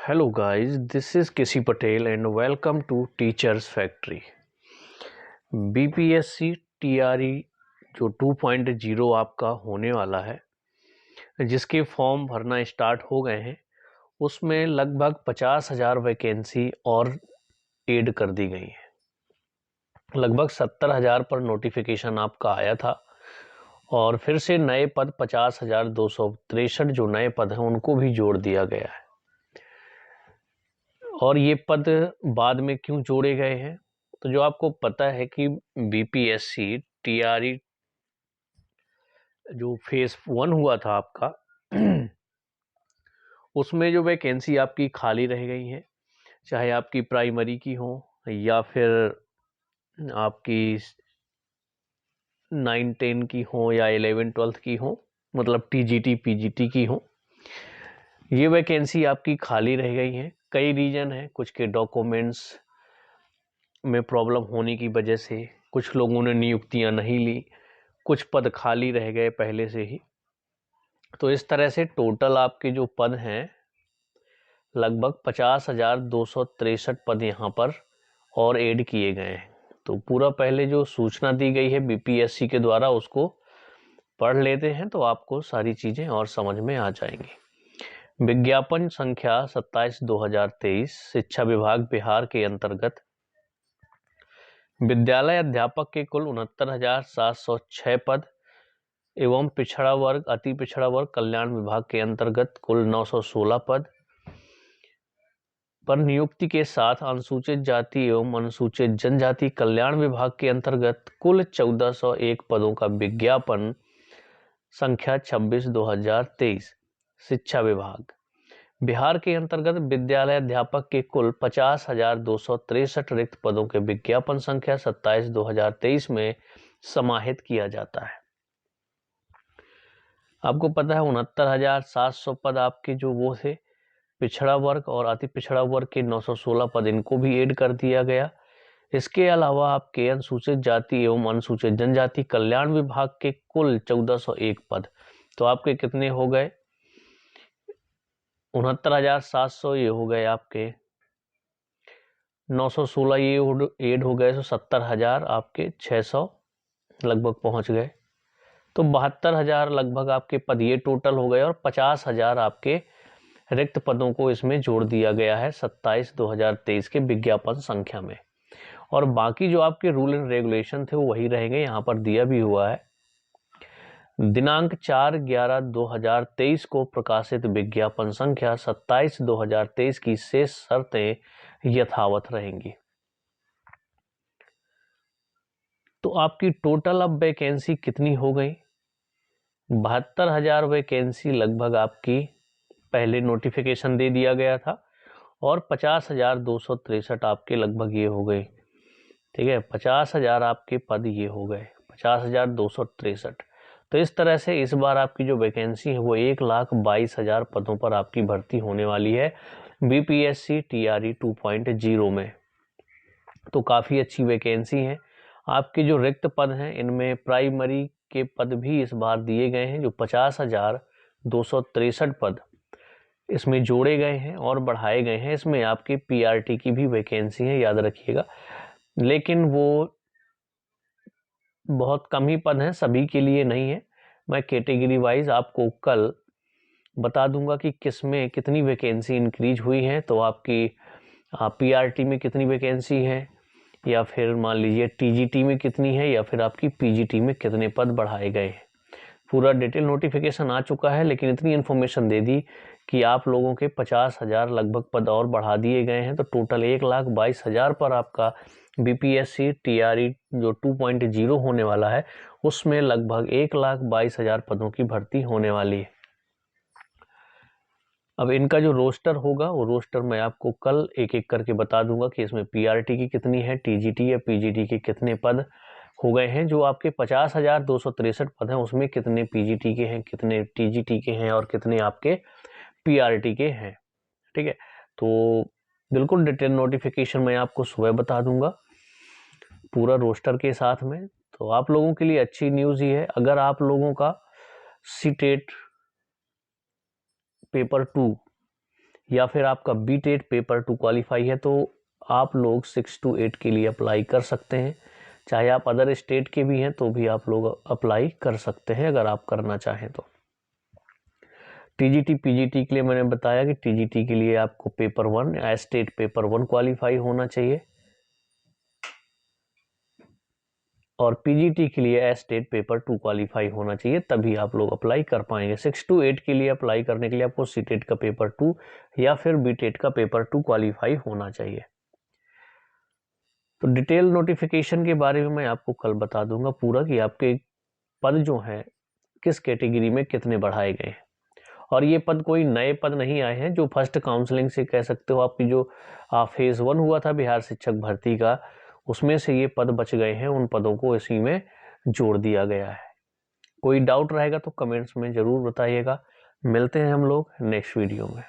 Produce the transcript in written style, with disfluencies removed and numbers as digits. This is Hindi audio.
Hello guys, this is Kisi Patel and welcome to Teachers Factory। BPSC TRE जो 2.0 आपका होने वाला है, जिसके फॉर्म भरना स्टार्ट हो गए हैं, उसमें लगभग 50,000 वैकेंसी और ऐड कर दी गई है। लगभग 70,000 पर नोटिफिकेशन आपका आया था और फिर से नए पद 50,263 जो नए पद हैं उनको भी जोड़ दिया गया है। और ये पद बाद में क्यों जोड़े गए हैं? तो जो आपको पता है कि बीपीएससी टीआरई जो फेज 1 हुआ था आपका उसमें जो वैकेंसी आपकी खाली रह गई है, चाहे आपकी प्राइमरी की हो या फिर आपकी 9-10 की हो या 11-12 की हो, मतलब टीजीटी पीजीटी की हो, ये वैकेंसी आपकी खाली रह गई है। कई रीजन है, कुछ के डॉक्यूमेंट्स में प्रॉब्लम होने की वजह से कुछ लोगों ने नियुक्तियां नहीं ली, कुछ पद खाली रह गए पहले से ही। तो इस तरह से टोटल आपके जो पद हैं लगभग 50,263 पद यहाँ पर और ऐड किए गए हैं। तो पूरा पहले जो सूचना दी गई है बीपीएससी के द्वारा उसको पढ़ लेते हैं तो आपको सारी चीज़ें और समझ में आ जाएंगी। विज्ञापन संख्या 27/2023 शिक्षा विभाग बिहार के अंतर्गत विद्यालय अध्यापक के कुल 69,706 पद एवं पिछड़ा वर्ग अति पिछड़ा वर्ग कल्याण विभाग के अंतर्गत कुल 916 पद पर नियुक्ति के साथ अनुसूचित जाति एवं अनुसूचित जनजाति कल्याण विभाग के अंतर्गत कुल 1401 पदों का विज्ञापन संख्या 26/2023 शिक्षा विभाग बिहार के अंतर्गत विद्यालय अध्यापक के कुल 50,263 रिक्त पदों के विज्ञापन संख्या 27/2023 में समाहित किया जाता है। आपको पता है 69,700 पद आपके जो वो थे पिछड़ा वर्ग और अति पिछड़ा वर्ग के 916 पद इनको भी ऐड कर दिया गया। इसके अलावा आपके अनुसूचित जाति एवं अनुसूचित जनजाति कल्याण विभाग के कुल 1401 पद, तो आपके कितने हो गए? 69,700 ये हो गए आपके, 916 ये ऐड हो गए, तो 70,000 आपके 600 लगभग पहुंच गए। तो 72,000 लगभग आपके पद ये टोटल हो गए और 50,000 आपके रिक्त पदों को इसमें जोड़ दिया गया है 27/2023 के विज्ञापन संख्या में। और बाकी जो आपके रूल एंड रेगुलेशन थे वो वही रहेंगे, यहाँ पर दिया भी हुआ है। दिनांक 4/11/2023 को प्रकाशित विज्ञापन संख्या 27/2023 की शेष शर्तें यथावत रहेंगी। तो आपकी टोटल अब वैकेंसी कितनी हो गई? 72,000 वैकेंसी लगभग आपकी पहले नोटिफिकेशन दे दिया गया था और 50,263 आपके लगभग ये हो गए। ठीक है, 50,000 आपके पद ये हो गए, 50,263। तो इस तरह से इस बार आपकी जो वैकेंसी है वो 1,22,000 पदों पर आपकी भर्ती होने वाली है बीपीएससी टीआरई 2.0 में। तो काफ़ी अच्छी वैकेंसी है। आपके जो रिक्त पद हैं इनमें प्राइमरी के पद भी इस बार दिए गए हैं, जो 50,263 पद इसमें जोड़े गए हैं और बढ़ाए गए हैं। इसमें आपकी पीआरटी की भी वैकेंसी है, याद रखिएगा, लेकिन वो बहुत कम ही पद हैं, सभी के लिए नहीं है। मैं कैटेगरी वाइज आपको कल बता दूंगा कि किस में कितनी वैकेंसी इंक्रीज हुई है। तो आपकी पीआरटी में कितनी वैकेंसी है, या फिर मान लीजिए टीजीटी में कितनी है, या फिर आपकी पीजीटी में कितने पद बढ़ाए गए हैं। पूरा डिटेल नोटिफिकेशन आ चुका है, लेकिन इतनी इन्फॉर्मेशन दे दी कि आप लोगों के 50,000 लगभग पद और बढ़ा दिए गए हैं। तो टोटल 1,22,000 पर आपका बीपीएससी टीआरई जो 2.0 होने वाला है उसमें लगभग 1,22,000 पदों की भर्ती होने वाली है। अब इनका जो रोस्टर होगा वो रोस्टर मैं आपको कल एक एक करके बता दूंगा कि इसमें पीआरटी की कितनी है, टीजीटी या पीजीटी के कितने पद हो गए हैं। जो आपके 50,263 पद हैं उसमें कितने पीजीटी के हैं, कितने टीजीटी के हैं और कितने आपके पीआरटी के हैं। ठीक है, तो बिल्कुल डिटेल नोटिफिकेशन मैं आपको सुबह बता दूंगा पूरा रोस्टर के साथ में। तो आप लोगों के लिए अच्छी न्यूज़ ये है, अगर आप लोगों का सीटेट पेपर 2 या फिर आपका बीटेट पेपर 2 क्वालिफाई है तो आप लोग 6 to 8 के लिए अप्लाई कर सकते हैं। चाहे आप अदर स्टेट के भी हैं तो भी आप लोग अप्लाई कर सकते हैं अगर आप करना चाहें तो। टीजीटी पीजीटी के लिए मैंने बताया कि टीजीटी के लिए आपको पेपर 1 या स्टेट पेपर 1 क्वालिफाई होना चाहिए और पीजीटी के लिए स्टेट पेपर 2 क्वालिफाई होना चाहिए, तभी आप लोग अप्लाई कर पाएंगे। 6 to 8 के लिए अप्लाई करने के लिए आपको सीटेट का पेपर 2 या फिर बीटेट का पेपर 2 क्वालिफाई होना चाहिए। तो डिटेल नोटिफिकेशन के बारे में मैं आपको कल बता दूंगा पूरा कि आपके पद जो हैं किस कैटेगरी में कितने बढ़ाए गए हैं। और ये पद कोई नए पद नहीं आए हैं, जो फर्स्ट काउंसलिंग से कह सकते हो आपकी जो फेज 1 हुआ था बिहार शिक्षक भर्ती का, उसमें से ये पद बच गए हैं, उन पदों को इसी में जोड़ दिया गया है। कोई डाउट रहेगा तो कमेंट्स में ज़रूर बताइएगा। मिलते हैं हम लोग नेक्स्ट वीडियो में।